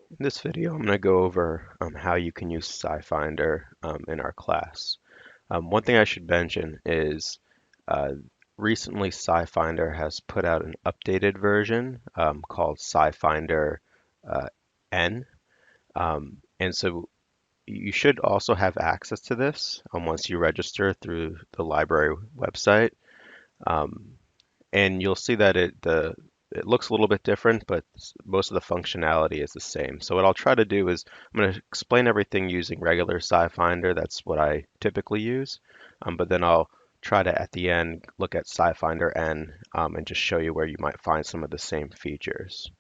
In this video, I'm going to go over how you can use SciFinder in our class. One thing I should mention is uh, recently SciFinder has put out an updated version called SciFinder uh, N. And so you should also have access to this once you register through the library website. Um, and you'll see that it looks a little bit different, but most of the functionality is the same. So what I'll try to do is I'm going to explain everything using regular SciFinder. That's what I typically use. But then I'll try to, at the end, look at SciFinder N and just show you where you might find some of the same features.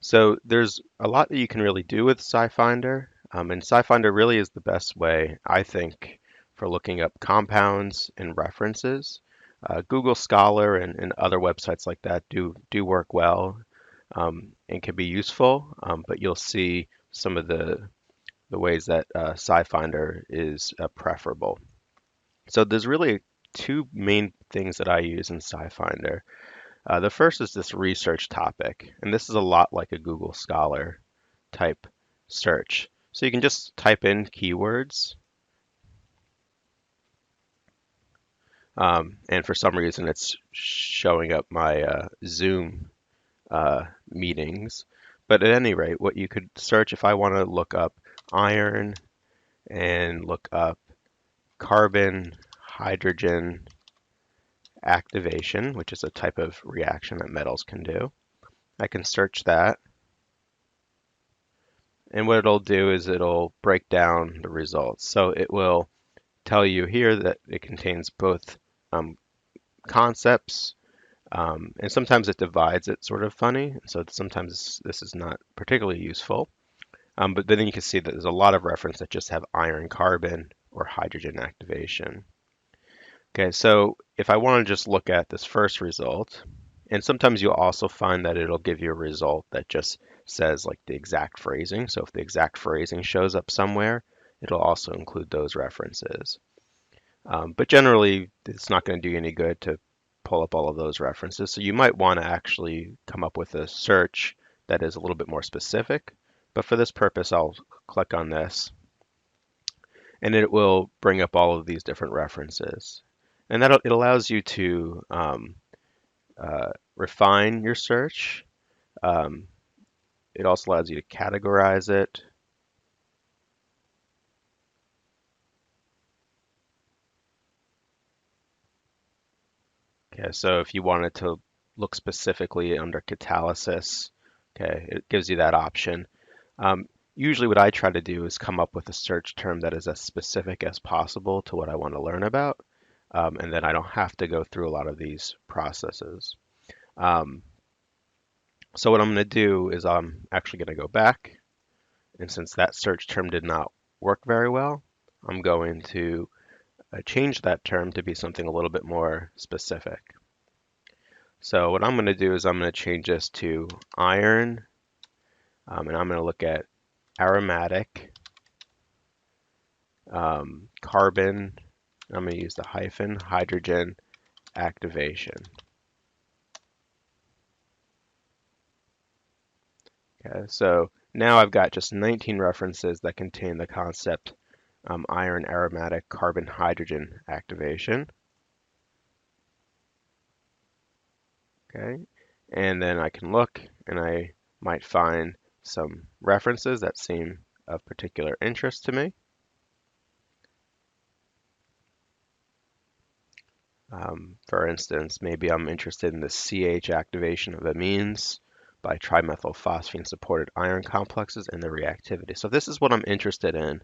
So there's a lot that you can really do with SciFinder. And SciFinder really is the best way, I think, for looking up compounds and references. Google Scholar and other websites like that do work well and can be useful, but you'll see some of the ways that SciFinder is preferable. So there's really two main things that I use in SciFinder. The first is this research topic, and this is a lot like a Google Scholar type search. So you can just type in keywords, and for some reason it's showing up my Zoom meetings. But at any rate, what you could search if I want to look up iron and look up carbon hydrogen activation, which is a type of reaction that metals can do, I can search that. And what it'll do is it'll break down the results. So it will tell you here that it contains both um, concepts, and sometimes it divides it sort of funny. So sometimes this is not particularly useful. But then you can see that there's a lot of reference that just have iron carbon or hydrogen activation. Okay, so if I want to just look at this first result, and sometimes you'll also find that it'll give you a result that just says like the exact phrasing. So if the exact phrasing shows up somewhere, it'll also include those references. But generally, it's not going to do you any good to pull up all of those references. So you might want to actually come up with a search that is a little bit more specific. But for this purpose, I'll click on this, and it will bring up all of these different references. And it allows you to refine your search. Um, it also allows you to categorize it. Okay, so if you wanted to look specifically under catalysis, okay, it gives you that option. Usually what I try to do is come up with a search term that is as specific as possible to what I want to learn about, and then I don't have to go through a lot of these processes. Um, so what I'm going to do is I'm actually going to go back, and since that search term did not work very well, I'm going to change that term to be something a little bit more specific. So what I'm going to do is I'm going to change this to iron, and I'm going to look at aromatic, carbon, I'm going to use the hyphen, hydrogen activation. Okay, so now I've got just 19 references that contain the concept iron aromatic carbon hydrogen activation. Okay, and then I can look and I might find some references that seem of particular interest to me. For instance, maybe I'm interested in the CH activation of amines by trimethylphosphine supported iron complexes and their reactivity. So this is what I'm interested in.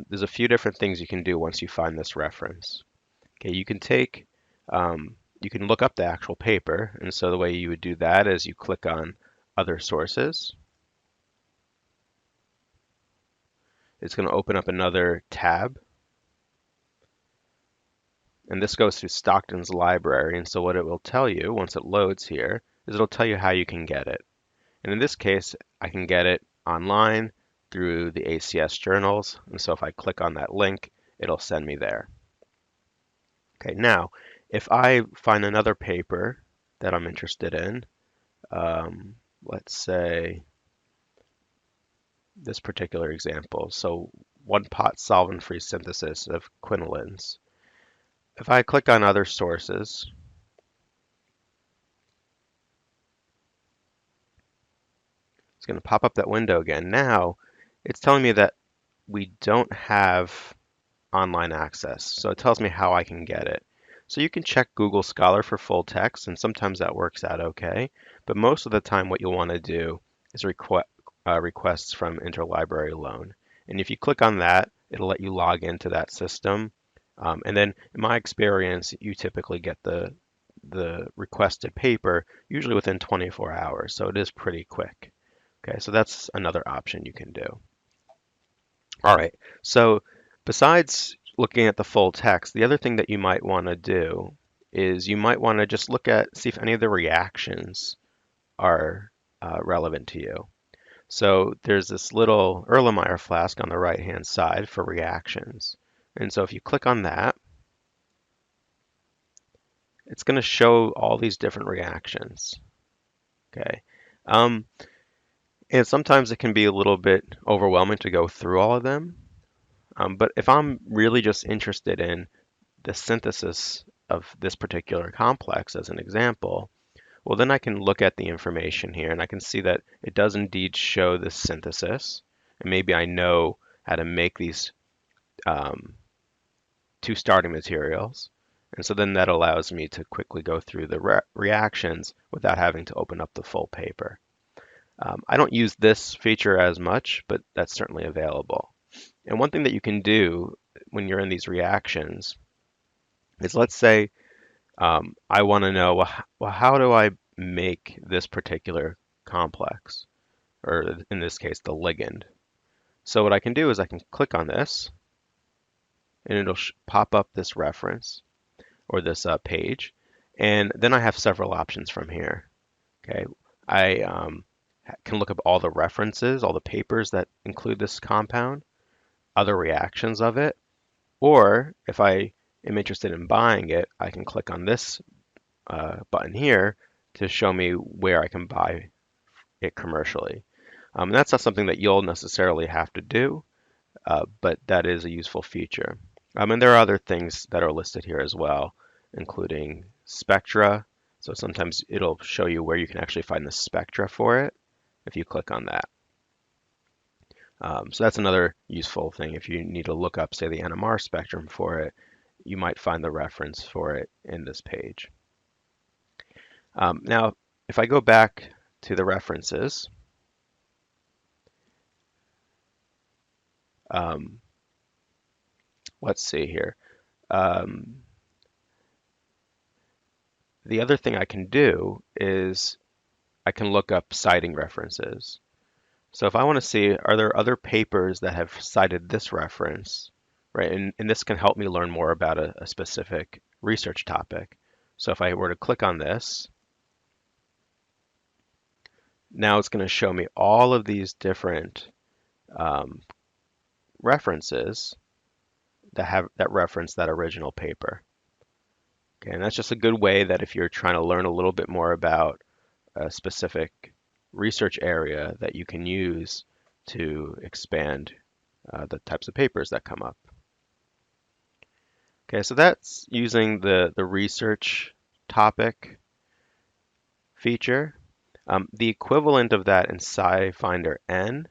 There's a few different things you can do once you find this reference. Okay, you can look up the actual paper, and so the way you would do that is you click on Other Sources. It's going to open up another tab, and this goes through Stockton's library, and so what it will tell you once it loads here is it'll tell you how you can get it. And in this case, I can get it online through the ACS journals, and so if I click on that link, it'll send me there. Okay, now, if I find another paper that I'm interested in, let's say this particular example. So one pot solvent-free synthesis of quinolines. If I click on other sources, it's going to pop up that window again. Now it's telling me that we don't have online access. So it tells me how I can get it. So you can check Google Scholar for full text, and sometimes that works out okay. But most of the time, what you'll want to do is requests from interlibrary loan. And if you click on that, it'll let you log into that system. And then, in my experience, you typically get the requested paper usually within 24 hours. So it is pretty quick. Okay, so that's another option you can do. All right, so besides looking at the full text, the other thing that you might want to do is you might want to just see if any of the reactions are relevant to you. So there's this little Erlenmeyer flask on the right-hand side for reactions. And so if you click on that, it's going to show all these different reactions. Okay. Um, and sometimes it can be a little bit overwhelming to go through all of them. But if I'm really just interested in the synthesis of this particular complex as an example, well, then I can look at the information here and I can see that it does indeed show the synthesis. And maybe I know how to make these um, two starting materials. And so then that allows me to quickly go through the reactions without having to open up the full paper. I don't use this feature as much, but that's certainly available. And one thing that you can do when you're in these reactions is, let's say I want to know, well, how do I make this particular complex, or in this case, the ligand? So what I can do is I can click on this, and it'll pop up this reference or this page, and then I have several options from here. Okay, I can look up all the references, all the papers that include this compound, other reactions of it, or if I am interested in buying it, I can click on this button here to show me where I can buy it commercially. And that's not something that you'll necessarily have to do, but that is a useful feature. And there are other things that are listed here as well, including spectra. So sometimes it'll show you where you can actually find the spectra for it if you click on that. So that's another useful thing. If you need to look up, say, the NMR spectrum for it, you might find the reference for it in this page. Now, if I go back to the references, let's see here. The other thing I can do is I can look up citing references. So if I want to see, are there other papers that have cited this reference, right? And this can help me learn more about a specific research topic. So if I were to click on this, now it's going to show me all of these different references that reference that original paper. Okay, and that's just a good way that if you're trying to learn a little bit more about a specific research area, that you can use to expand the types of papers that come up. Okay, so that's using the research topic feature. The equivalent of that in SciFinder N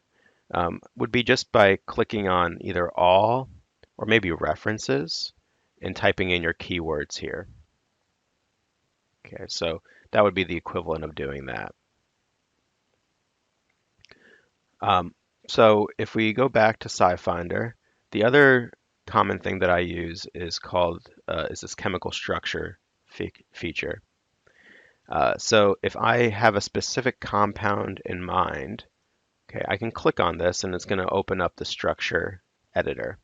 would be just by clicking on either all or maybe references and typing in your keywords here. Okay, so that would be the equivalent of doing that. So if we go back to SciFinder, the other common thing that I use is this chemical structure feature. So if I have a specific compound in mind, okay, I can click on this and it's going to open up the structure editor.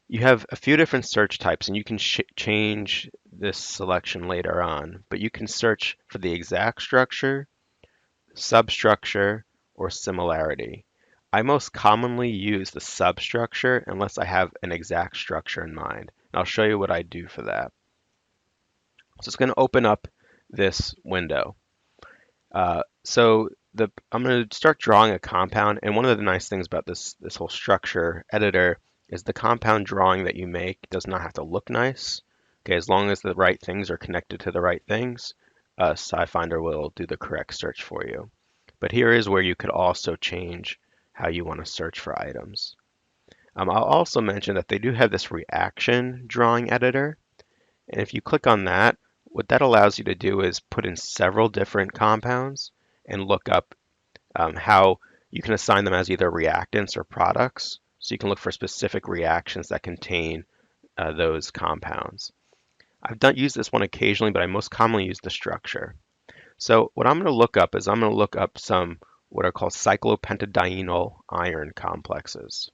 You have a few different search types, and you can change this selection later on, but you can search for the exact structure, substructure, or similarity. I most commonly use the substructure unless I have an exact structure in mind. And I'll show you what I do for that. So it's going to open up this window. So I'm going to start drawing a compound, and one of the nice things about this whole structure editor is the compound drawing that you make does not have to look nice. Okay, as long as the right things are connected to the right things, SciFinder will do the correct search for you. But here is where you could also change how you want to search for items. I'll also mention that they do have this reaction drawing editor, and if you click on that, what that allows you to do is put in several different compounds and look up how you can assign them as either reactants or products. So you can look for specific reactions that contain those compounds. I've used this one occasionally, but I most commonly use the structure. So what I'm going to look up is I'm going to look up some what are called cyclopentadienyl iron complexes.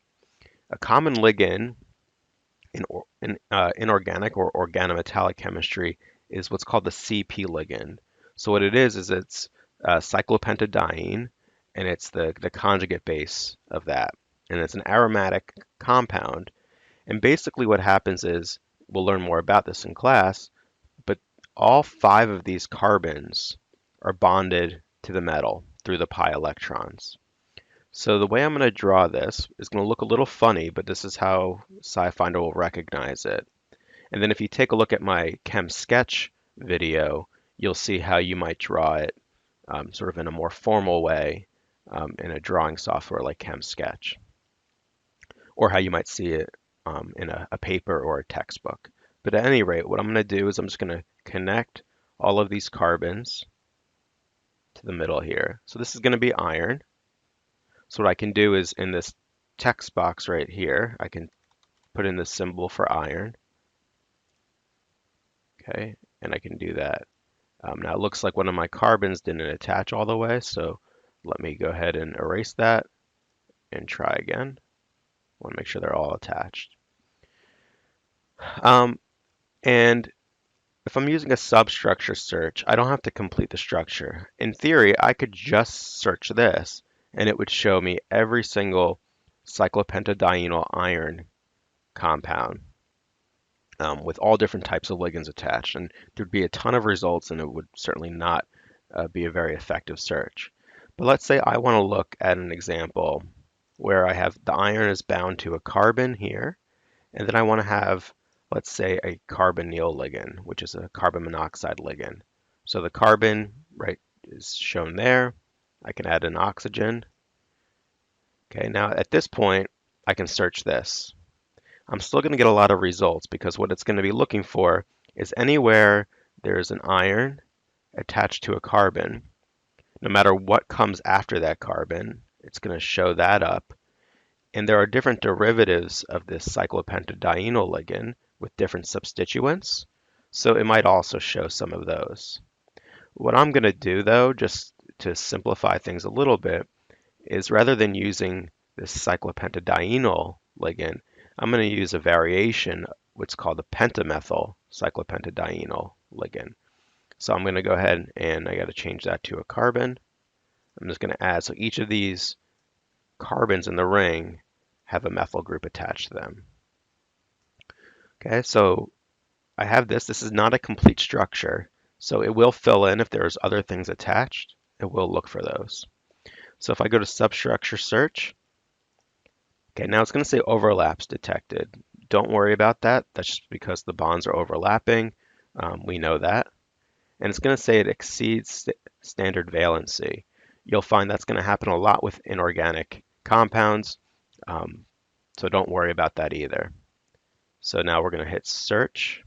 A common ligand in inorganic or organometallic chemistry is what's called the CP ligand. So what it is it's cyclopentadiene, and it's the conjugate base of that. And it's an aromatic compound. And basically what happens is, we'll learn more about this in class, but all 5 of these carbons are bonded to the metal through the pi electrons. So the way I'm going to draw this is going to look a little funny, but this is how SciFinder will recognize it. And then if you take a look at my Chem Sketch video, you'll see how you might draw it sort of in a more formal way in a drawing software like Chem Sketch, or how you might see it in a paper or a textbook. But at any rate, what I'm going to do is I'm just going to connect all of these carbons to the middle here. So this is going to be iron. So what I can do is in this text box right here, I can put in the symbol for iron. Okay, and I can do that. Now it looks like one of my carbons didn't attach all the way, so let me go ahead and erase that and try again. I want to make sure they're all attached. And if I'm using a substructure search, I don't have to complete the structure. In theory, I could just search this, and it would show me every single cyclopentadienyl iron compound with all different types of ligands attached. And there'd be a ton of results, and it would certainly not be a very effective search. But let's say I want to look at an example where I have the iron is bound to a carbon here, and then I want to have, let's say, a carbonyl ligand, which is a carbon monoxide ligand. So the carbon, right, is shown there. I can add an oxygen. Okay, now at this point, I can search this. I'm still going to get a lot of results because what it's going to be looking for is anywhere there's an iron attached to a carbon, no matter what comes after that carbon, it's going to show that up. And there are different derivatives of this cyclopentadienyl ligand with different substituents, so it might also show some of those. What I'm going to do, though, just to simplify things a little bit, is rather than using this cyclopentadienyl ligand, I'm going to use a variation, what's called a pentamethyl cyclopentadienyl ligand. So I'm going to go ahead and I got to change that to a carbon. I'm just going to add, so each of these carbons in the ring have a methyl group attached to them. Okay, so I have this. This is not a complete structure, so it will fill in if there's other things attached. It will look for those. So if I go to substructure search, okay, now it's going to say overlaps detected. Don't worry about that. That's just because the bonds are overlapping. We know that. And it's going to say it exceeds standard valency. You'll find that's going to happen a lot with inorganic compounds, so don't worry about that either. So now we're going to hit search.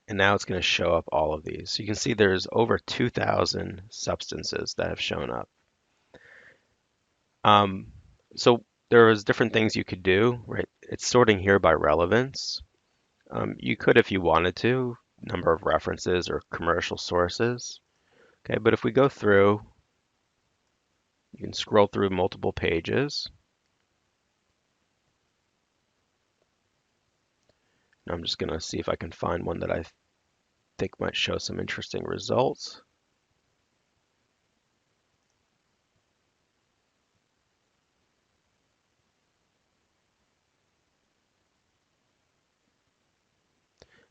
And now it's going to show up all of these. So you can see there's over 2,000 substances that have shown up. So there's different things you could do, right? It's sorting here by relevance. You could, if you wanted to, number of references or commercial sources. Okay, but if we go through, you can scroll through multiple pages. And I'm just going to see if I can find one that I think might show some interesting results.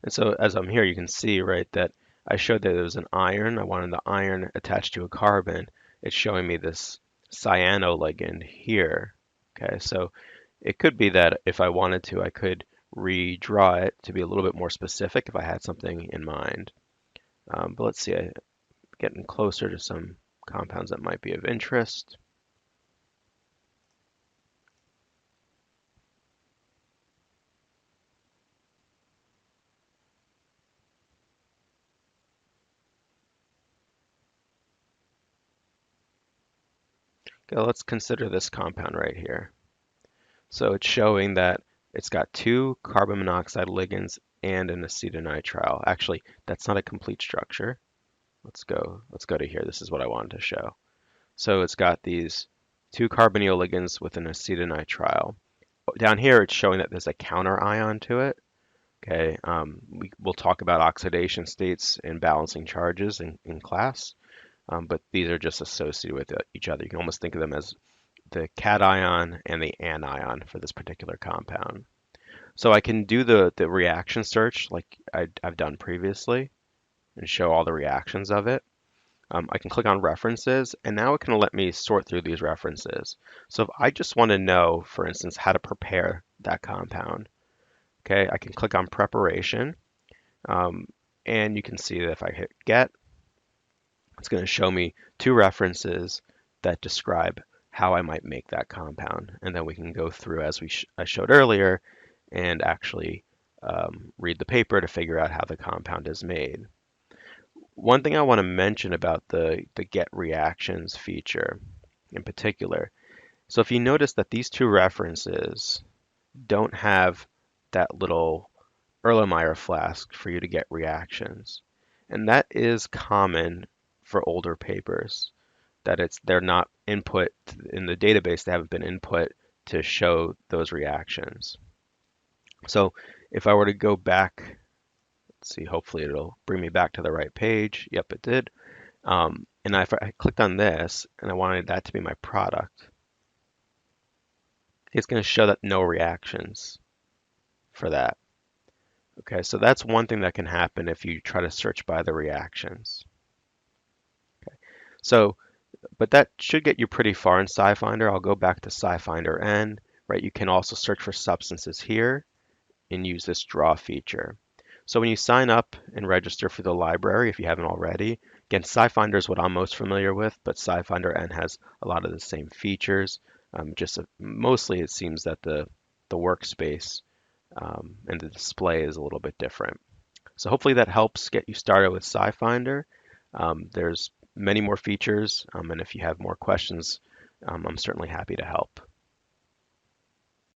And so as I'm here, you can see, right, that I showed that there was an iron. I wanted the iron attached to a carbon. It's showing me this cyanoligand here. Okay, so it could be that if I wanted to, I could redraw it to be a little bit more specific if I had something in mind. But let's see, I'm getting closer to some compounds that might be of interest. Okay, let's consider this compound right here. So it's showing that it's got two carbon monoxide ligands and an acetonitrile. Actually, that's not a complete structure. Let's go to here. This is what I wanted to show. So it's got these two carbonyl ligands with an acetonitrile. Down here, it's showing that there's a counter ion to it. Okay, we'll talk about oxidation states and balancing charges in class, but these are just associated with each other. You can almost think of them as the cation and the anion for this particular compound. So I can do the reaction search like I've done previously and show all the reactions of it. I can click on references, and now it can let me sort through these references. So if I just want to know, for instance, how to prepare that compound, okay, I can click on preparation, um, and you can see that if I hit get, it's going to show me two references that describe how I might make that compound. And then we can go through, as I showed earlier, and actually read the paper to figure out how the compound is made. One thing I want to mention about the get reactions feature in particular. So if you notice that these two references don't have that little Erlenmeyer flask for you to get reactions. And that is common for older papers, that they're not input in the database, they haven't been input to show those reactions. So if I were to go back, let's see, hopefully it'll bring me back to the right page. Yep, it did. And if I clicked on this and I wanted that to be my product, it's going to show that no reactions for that. Okay, so that's one thing that can happen if you try to search by the reactions. So, but that should get you pretty far in SciFinder. I'll go back to SciFinder N, right? You can also search for substances here and use this draw feature. So when you sign up and register for the library, if you haven't already, again, SciFinder is what I'm most familiar with, but SciFinder N has a lot of the same features. Mostly it seems that the workspace and the display is a little bit different. So hopefully that helps get you started with SciFinder. There's many more features, and if you have more questions, I'm certainly happy to help.